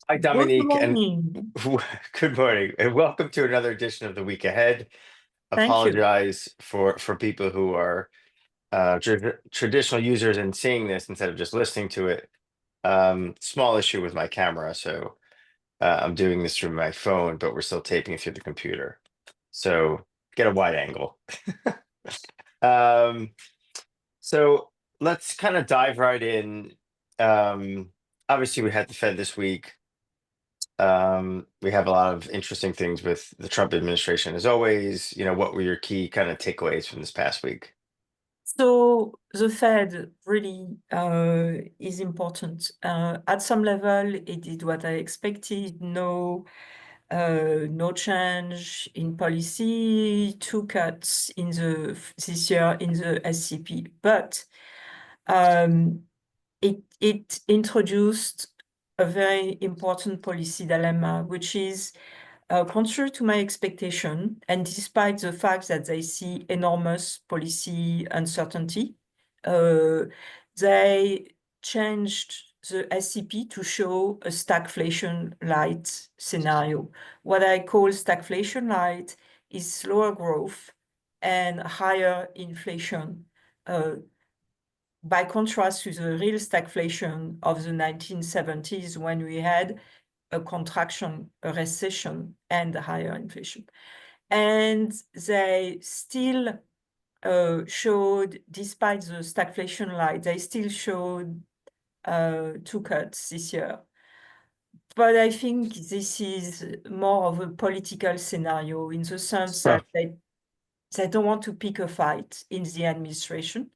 Hi, Good Dominique, and morning. good morning, and welcome to another edition of the week ahead. Thank you. Apologize for people who are traditional users and seeing this instead of just listening to it. Small issue with my camera, so I'm doing this through my phone, but we're still taping it through the computer. So get a wide angle. Um, so let's kind of dive right in. Um, Obviously, we had the Fed this week. We have a lot of interesting things with the Trump administration, as always. What were your key kind of takeaways from this past week? So the Fed really is important. At some level, it did what I expected. No change in policy. Two cuts in this year in the SCP, but um, it introduced a very important policy dilemma, which is contrary to my expectation, and despite the fact that they see enormous policy uncertainty, uh, they changed the SCP to show a stagflation light scenario. What I call stagflation light is slower growth and higher inflation. By contrast to the real stagflation of the 1970s, when we had a contraction, a recession, and higher inflation. And they still showed, despite the stagflation light, they still showed two cuts this year. But I think this is more of a political scenario in the sense Huh. that they don't want to pick a fight in the administration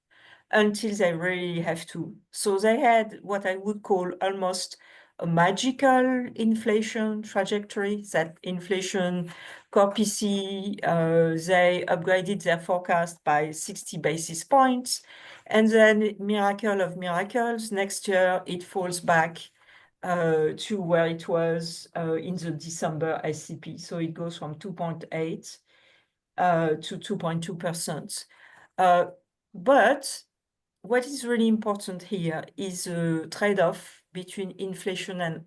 until they really have to. So they had what I would call almost a magical inflation trajectory, that inflation core PC, they upgraded their forecast by 60 basis points. And then miracle of miracles, next year it falls back to where it was in the December SCP. So it goes from 2.8 to 2.2%. But what is really important here is a trade-off between inflation and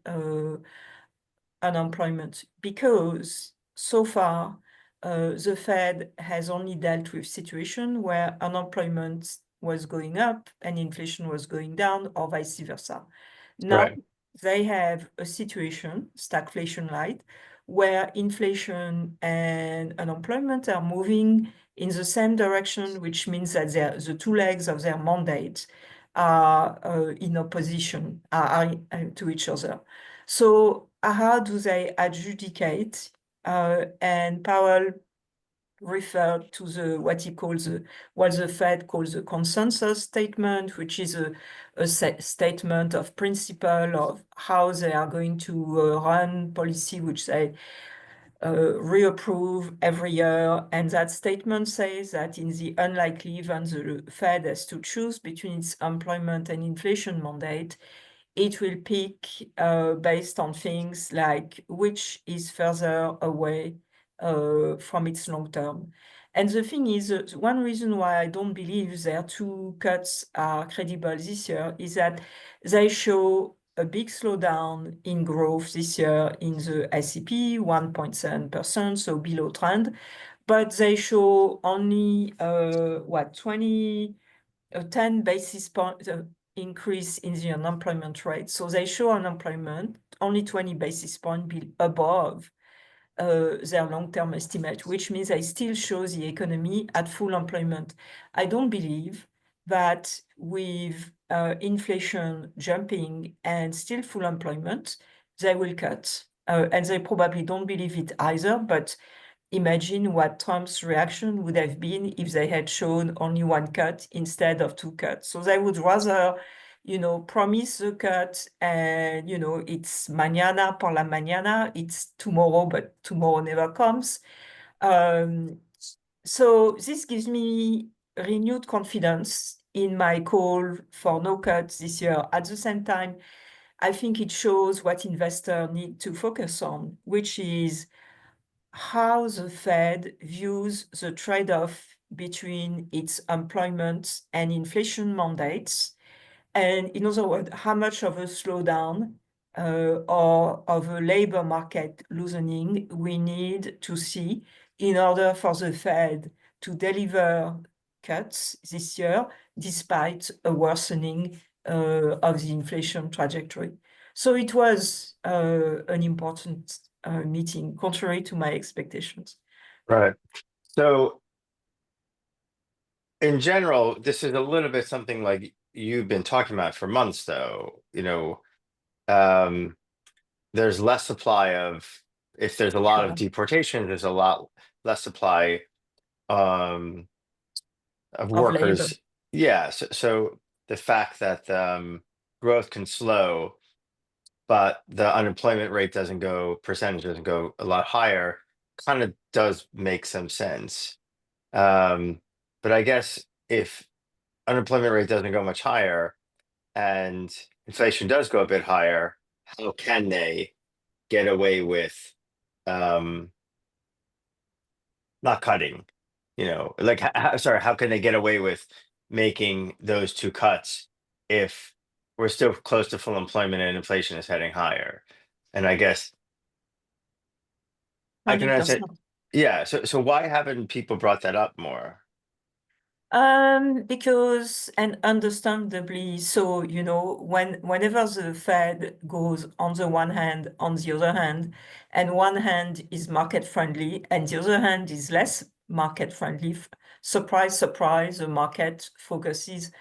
unemployment, because so far the Fed has only dealt with situation where unemployment was going up and inflation was going down, or vice versa. Now Right, they have a situation, stagflation light, where inflation and unemployment are moving in the same direction, which means that the two legs of their mandate are in opposition to each other. So how do they adjudicate? And Powell referred to what the Fed calls the consensus statement, which is a statement of principle of how they are going to run policy, which they reapprove every year. And that statement says that in the unlikely event the Fed has to choose between its employment and inflation mandate, it will pick based on things like which is further away from its long term. And the thing is, one reason why I don't believe their two cuts are credible this year is that they show a big slowdown in growth this year in the SCP, 1.7%, so below trend, but they show only 10 basis point increase in the unemployment rate. So they show unemployment only 20 basis points above their long-term estimate, which means they still show the economy at full employment. I don't believe that with inflation jumping and still full employment, they will cut. And they probably don't believe it either, but imagine what Trump's reaction would have been if they had shown only one cut instead of two cuts. So they would rather, promise the cut and, it's mañana por la mañana, it's tomorrow, but tomorrow never comes. So this gives me renewed confidence in my call for no cuts this year. At the same time, I think it shows what investors need to focus on, which is how the Fed views the trade-off between its employment and inflation mandates. And in other words, how much of a slowdown or of a labor market loosening we need to see in order for the Fed to deliver cuts this year, despite a worsening of the inflation trajectory. So it was an important meeting, contrary to my expectations. Right. So in general, this is a little bit something like you've been talking about for months, though. Um, there's less supply of, if there's a lot of Sure. deportation, there's a lot less supply um, of Of labor. workers. Yeah. So the fact that growth can slow, but the unemployment rate doesn't go, percentage doesn't go a lot higher, kind of does make some sense. Um, but I guess if unemployment rate doesn't go much higher and inflation does go a bit higher, how can they get away with um not cutting? Like sorry, how can they get away with making those two cuts if we're still close to full employment and inflation is heading higher? And I guess I can understand. 100%. Yeah, so why haven't people brought that up more? Because, and understandably so, whenever the Fed goes on the one hand, on the other hand, and one hand is market friendly and the other hand is less market friendly, surprise, surprise, the market focuses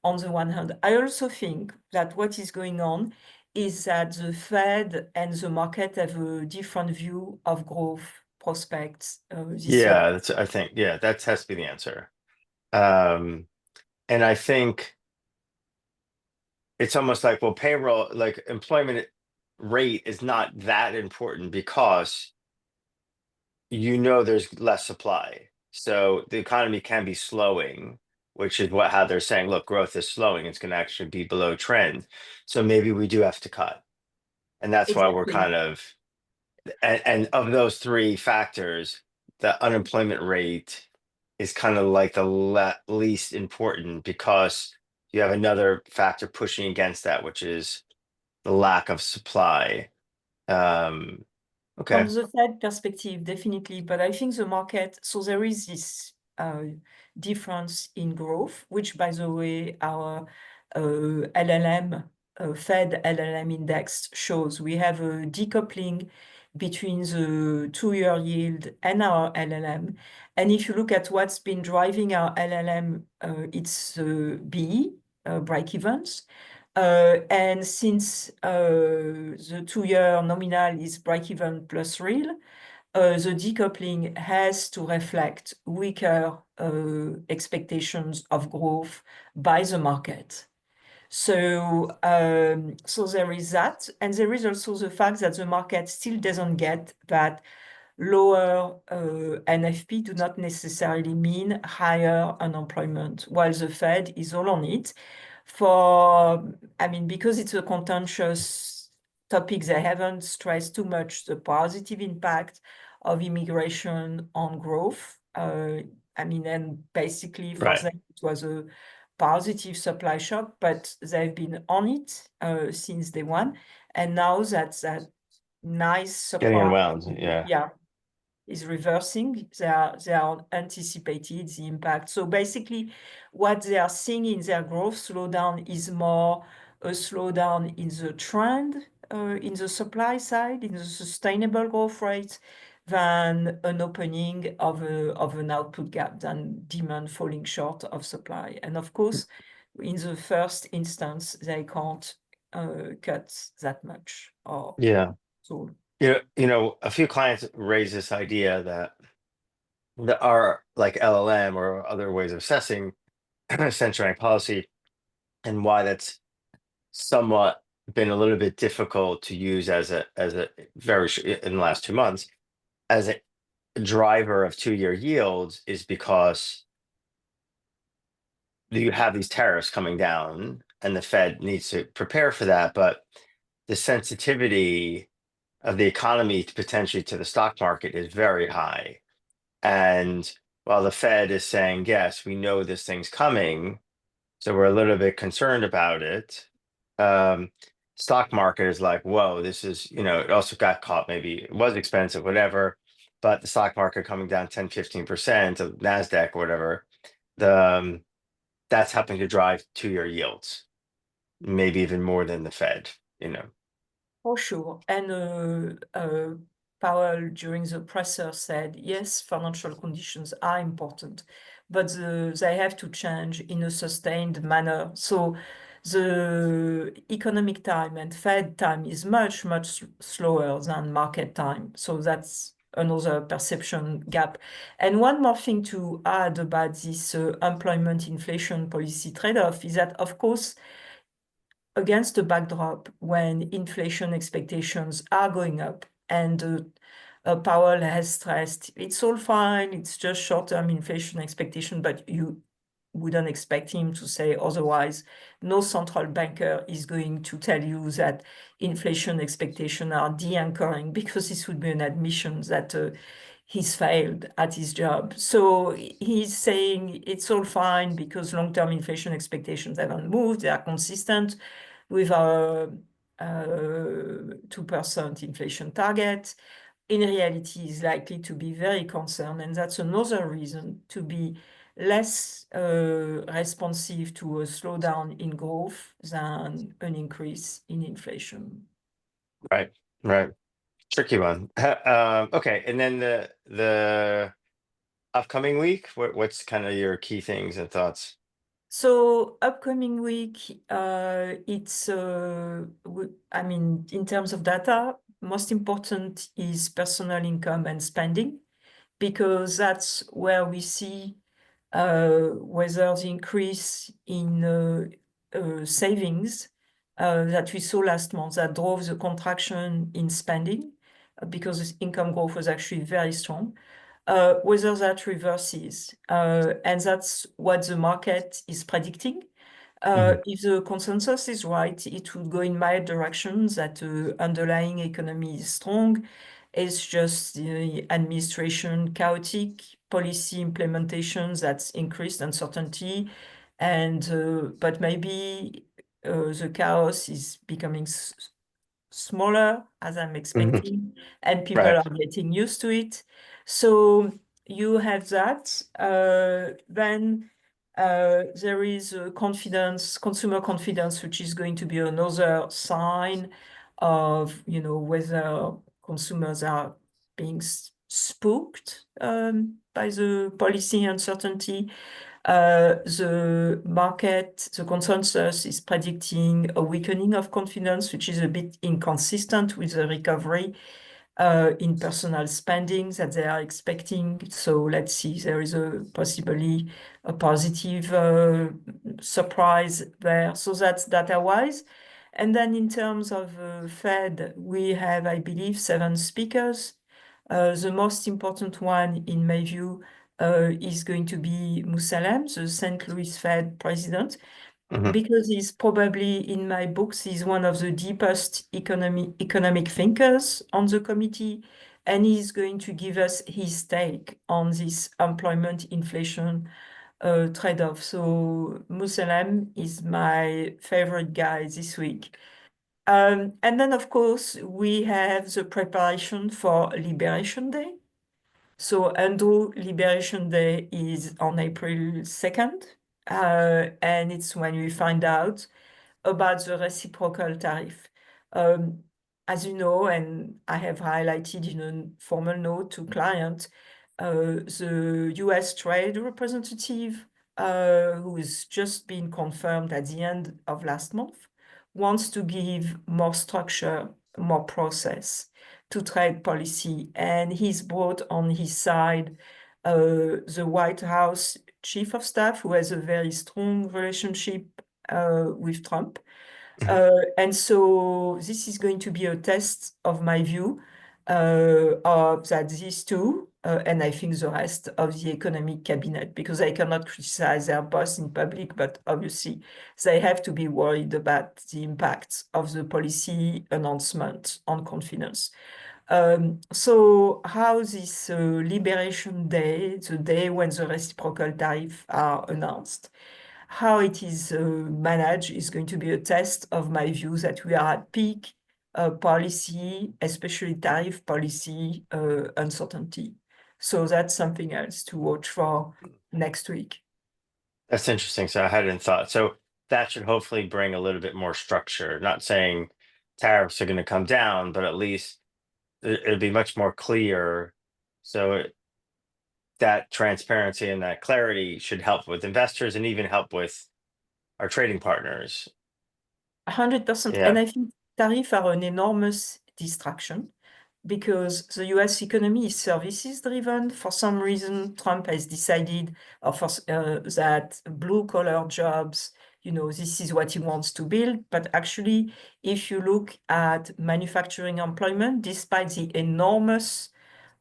on the one hand. I also think that what is going on is that the Fed and the market have a different view of growth prospects this year. Yeah, I think, yeah, that has to be the answer. Um, and I think it's almost like, well, payroll, like employment rate is not that important because there's less supply. So the economy can be slowing, which is how they're saying, look, growth is slowing. It's going to actually be below trend. So maybe we do have to cut. And that's why we're Exactly. kind of, and of those three factors, the unemployment rate is kind of like the least important because you have another factor pushing against that, which is the lack of supply. Um, From okay. the Fed perspective, definitely, but I think the market, so there is this difference in growth, which, by the way, our LLM, Fed LLM index shows we have a decoupling between the 2-year yield and our LLM. And if you look at what's been driving our LLM, it's BE, break evens. And since the 2-year nominal is break-even plus real, the decoupling has to reflect weaker expectations of growth by the market. So there is that, and there is also the fact that the market still doesn't get that lower NFP do not necessarily mean higher unemployment, while the Fed is all on it because it's a contentious topic, they haven't stressed too much the positive impact of immigration on growth. And basically for Right. them, it was a positive supply shock, but they've been on it since day one. And now that nice Getting supply, unwound. Yeah. yeah, is reversing. They are anticipated the impact. So basically, what they are seeing in their growth slowdown is more a slowdown in the trend, in the supply side, in the sustainable growth rate, than an opening of an output gap, than demand falling short of supply. And of course, in the first instance, they can't cut that much or Yeah. so. A few clients raise this idea that are like LLM or other ways of assessing central bank policy, and why that's somewhat been a little bit difficult to use as a in the last 2 months as a driver of 2-year yields is because you have these tariffs coming down and the Fed needs to prepare for that, but the sensitivity of the economy potentially to the stock market is very high. And while the Fed is saying, yes, we know this thing's coming, so we're a little bit concerned about it. Um, stock market is like, whoa, this is, it also got caught, maybe it was expensive, whatever, but the stock market coming down 10-15% of NASDAQ or whatever, the that's helping to drive 2-year yields, maybe even more than the Fed. For sure. And Powell, during the presser, said, yes, financial conditions are important, but they have to change in a sustained manner. So the economic time and Fed time is much, much slower than market time. So that's another perception gap. And one more thing to add about this employment inflation policy trade-off is that, of course, against the backdrop when inflation expectations are going up and Powell has stressed it's all fine, it's just short-term inflation expectation, but you wouldn't expect him to say otherwise. No central banker is going to tell you that inflation expectations are de-anchoring, because this would be an admission that he's failed at his job. So he's saying it's all fine because long-term inflation expectations haven't moved, they are consistent with our 2% inflation target. In reality, is likely to be very concerned, and that's another reason to be less responsive to a slowdown in growth than an increase in inflation. Right, right. Tricky one. Okay, and then the upcoming week, what's kind of your key things and thoughts? So upcoming week, it's I mean, in terms of data, most important is personal income and spending, because that's where we see whether the increase in savings that we saw last month that drove the contraction in spending, because income growth was actually very strong, whether that reverses. And that's what the market is predicting. Mhm. If the consensus is right, it would go in my direction that the underlying economy is strong. It's just the administration chaotic, policy implementations that's increased uncertainty, and but maybe the chaos is becoming smaller as I'm Mhm. expecting, and people Right. are getting used to it. So you have that. Then there is confidence, consumer confidence, which is going to be another sign of, whether consumers are being spooked by the policy uncertainty. The market, the consensus is predicting a weakening of confidence, which is a bit inconsistent with the recovery in personal spending that they are expecting. So let's see, there is possibly a positive surprise there. So that's data-wise. And then in terms of Fed, we have, I believe, 7 speakers. The most important one, in my view, is going to be Musalem, the St. Louis Fed president, Mhm. because he's probably, in my books, he's one of the deepest economic thinkers on the committee, and he's going to give us his take on this employment inflation trade-off. So Musalem is my favorite guy this week. And then, of course, we have the preparation for Liberation Day. So Andrew, Liberation Day is on April 2nd, and it's when we find out about the reciprocal tariff. Um, as you know, and I have highlighted in a formal note to client, the US Trade Representative, who has just been confirmed at the end of last month, wants to give more structure, more process to trade policy. And he's brought on his side the White House Chief of Staff, who has a very strong relationship with Trump. Mhm. And so this is going to be a test of my view of that these two, and I think the rest of the economic cabinet, because I cannot criticize their boss in public, but obviously they have to be worried about the impacts of the policy announcement on confidence. So how this Liberation Day, the day when the reciprocal tariffs are announced, how it is managed is going to be a test of my view that we are at peak policy, especially tariff policy uncertainty. So that's something else to watch for next week. That's interesting. So I hadn't thought. So that should hopefully bring a little bit more structure. Not saying tariffs are going to come down, but at least it'll be much more clear. So that transparency and that clarity should help with investors and even help with our trading partners. 100%. And Yeah, I think tariffs are an enormous distraction because the US economy is services driven. For some reason, Trump has decided that blue collar jobs, this is what he wants to build. But actually, if you look at manufacturing employment, despite the enormous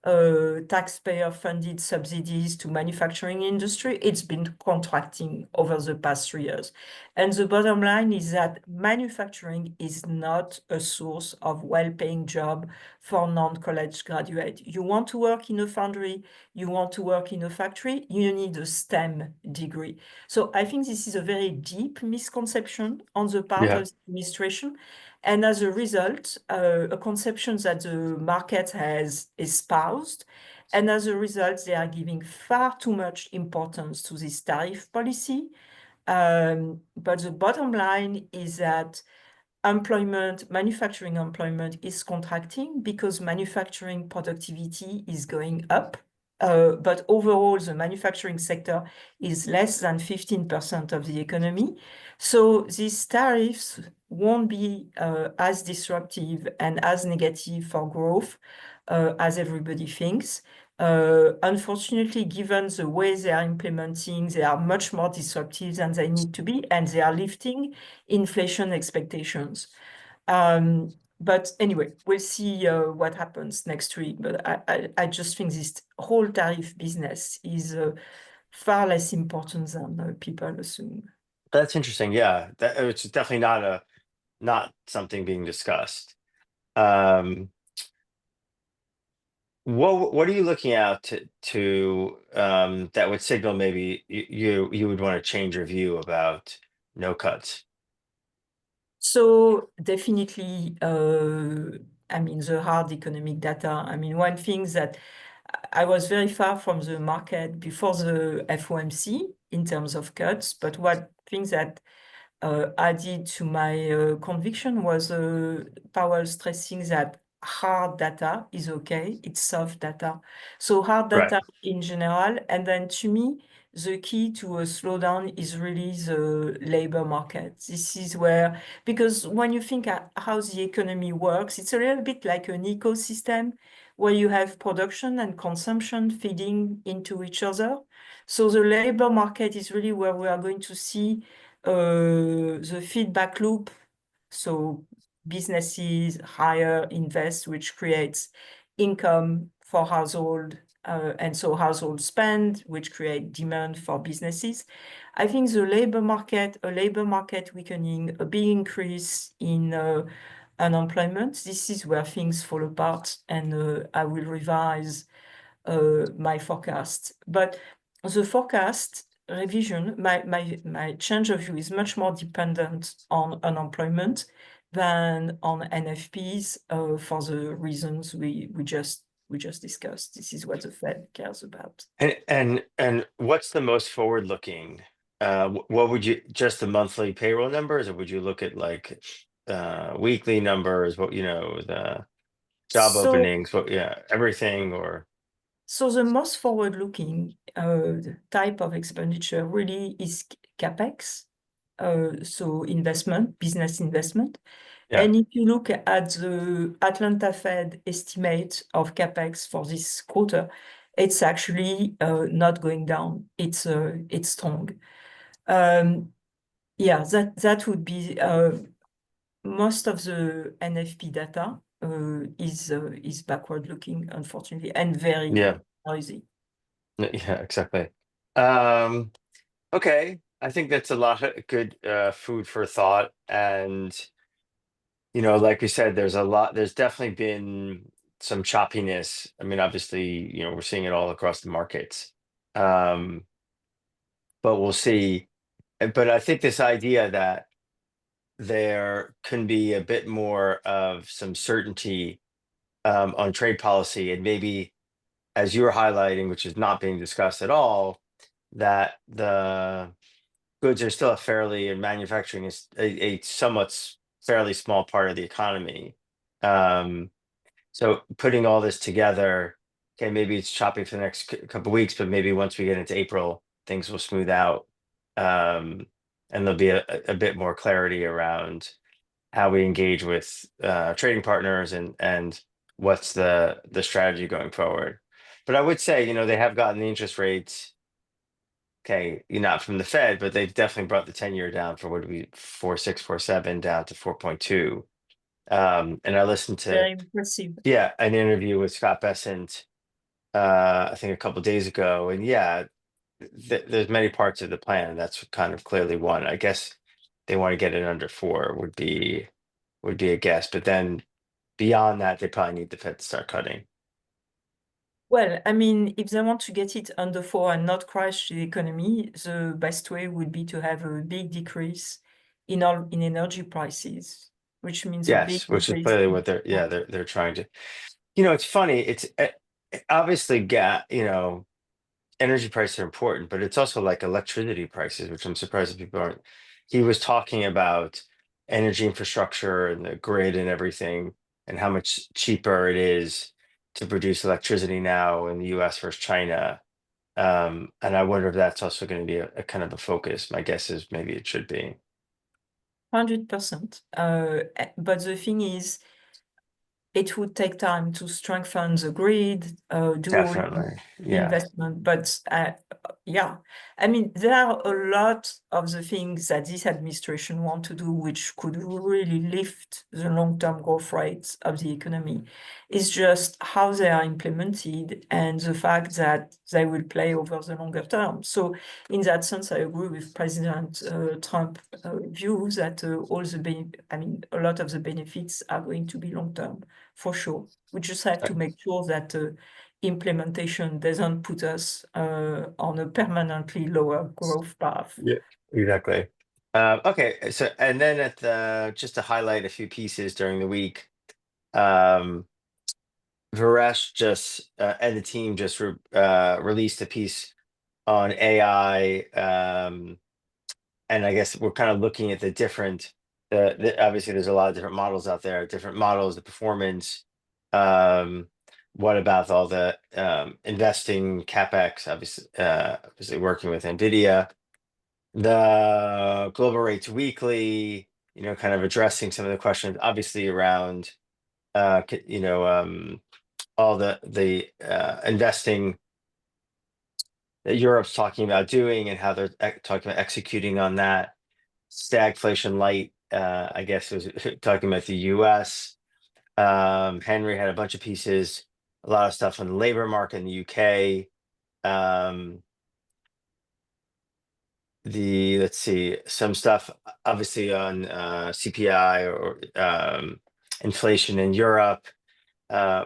taxpayer-funded subsidies to manufacturing industry, it's been contracting over the past 3 years. And the bottom line is that manufacturing is not a source of well-paying job for non-college graduate. You want to work in a foundry, you want to work in a factory, you need a STEM degree. So I think this is a very deep misconception on the part yeah. of the administration. And as a result, a conception that the market has espoused. And as a result, they are giving far too much importance to this tariff policy. But the bottom line is that manufacturing employment is contracting because manufacturing productivity is going up. But overall, the manufacturing sector is less than 15% of the economy. So these tariffs won't be as disruptive and as negative for growth as everybody thinks. Unfortunately, given the way they are implementing, they are much more disruptive than they need to be, and they are lifting inflation expectations. But anyway, we'll see what happens next week. But I just think this whole tariff business is far less important than people assume. That's interesting. Yeah, that it's definitely not something being discussed. Um, what are you looking at to that would signal maybe you would want to change your view about no cuts? So definitely, the hard economic data. One thing that I was very far from the market before the FOMC in terms of cuts, but one thing that added to my conviction was Powell stressing that hard data is okay, it's soft data. So hard Right. data in general, and then to me, the key to a slowdown is really the labor market. This is where, because when you think at how the economy works, it's a little bit like an ecosystem where you have production and consumption feeding into each other. So the labor market is really where we are going to see the feedback loop. So businesses hire, invest, which creates income for household, and so household spend, which create demand for businesses. I think a labor market weakening, a big increase in unemployment, this is where things fall apart, and I will revise my forecast. But the forecast revision, my change of view is much more dependent on unemployment than on NFPs for the reasons we just discussed. This is what the Fed cares about. And what's the most forward looking? What would you just the monthly payroll numbers, or would you look at like weekly numbers? What the job So openings? What everything or So the most forward-looking type of expenditure really is CapEx, so investment, business investment. yeah And if you look at the Atlanta Fed estimate of CapEx for this quarter, it's actually not going down. It's strong. Yeah, that would be most of the NFP data is backward-looking, unfortunately, and very yeah noisy. yeah exactly. Um, okay, I think that's a lot of good food for thought, and like we said, there's definitely been some choppiness. I mean, obviously, we're seeing it all across the markets. Um, but we'll see. but I think this idea that there can be a bit more of some certainty on trade policy, and maybe, as you were highlighting, which is not being discussed at all, that the goods are still a fairly, and manufacturing is a somewhat fairly small part of the economy. Um, so putting all this together, okay, maybe it's choppy for the next couple weeks, but maybe once we get into April, things will smooth out. Um, and there'll be a bit more clarity around how we engage with trading partners, and what's the strategy going forward. But I would say, they have gotten the interest rates, okay, not from the Fed, but they've definitely brought the 10-year down for what we 4.6, 4.7 down to 4.2. And I listened to, Very impressive. yeah, an interview with Scott Bessent, I think a couple days ago, and yeah, there's many parts of the plan. That's kind of clearly one. I guess they want to get it under four would be a guess, but then beyond that, they probably need the Fed to start cutting. Well, I mean, if they want to get it under 4 and not crash the economy, the best way would be to have a big decrease in energy prices, which means a big Yes, which is increase clearly in what they're trying to. It's funny. It's obviously energy prices are important, but it's also like electricity prices, which I'm surprised that people aren't. He was talking about energy infrastructure and the grid and everything, and how much cheaper it is to produce electricity now in the US versus China. And I wonder if that's also going to be a kind of a focus. My guess is maybe it should be. 100%. But the thing is, it would take time to strengthen the grid, do all Definitely. Yeah. investment. But yeah, I mean, there are a lot of the things that this administration want to do, which could really lift the long-term growth rates of the economy. It's just how they are implemented and the fact that they will play over the longer term. So in that sense, I agree with President Trump view that a lot of the benefits are going to be long-term, for sure. We just have Uh, to make sure that implementation doesn't put us on a permanently lower growth path. Yeah. Exactly. Okay. So, and then just to highlight a few pieces during the week, um, Varesh just and the team just released a piece on AI, and I guess we're kind of looking at the different. Obviously, there's a lot of different models out there, different models, the performance. Um, what about all the investing capex? Obviously working with NVIDIA, the global rates weekly. Kind of addressing some of the questions, obviously around all the investing that Europe's talking about doing, and how they're talking about executing on that. Stagflation light, I guess, was talking about the US. Henry had a bunch of pieces, a lot of stuff on the labor market in the UK. Um, let's see, some stuff obviously on CPI, or inflation in Europe. Uh,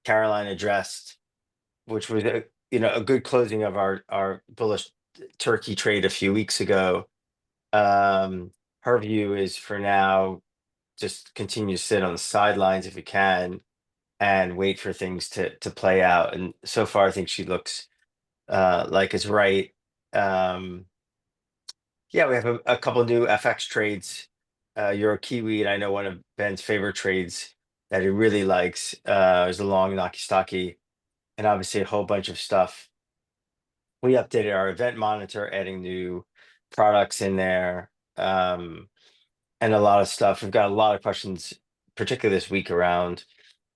Caroline addressed, which was a good closing of our bullish Turkey trade a few weeks ago. Her view is, for now, just continue to sit on the sidelines if we can, and wait for things to play out. And so far, I think she looks like it's right. Um, yeah, we have a couple new FX trades. Euro Kiwi, and I know one of Ben's favorite trades that he really likes is the long Naki Staki, and obviously a whole bunch of stuff. We updated our event monitor, adding new products in there, and a lot of stuff. We've got a lot of questions, particularly this week, around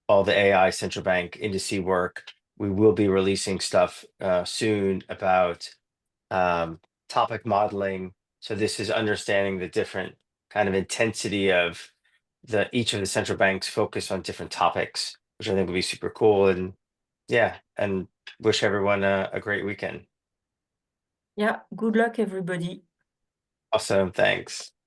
all the AI central bank indice work. We will be releasing stuff soon about topic modeling. So this is understanding the different kind of intensity of each of the central banks focus on different topics, which I think will be super cool. And yeah, and wish everyone a great weekend. Yeah, good luck, everybody. Awesome. Thanks.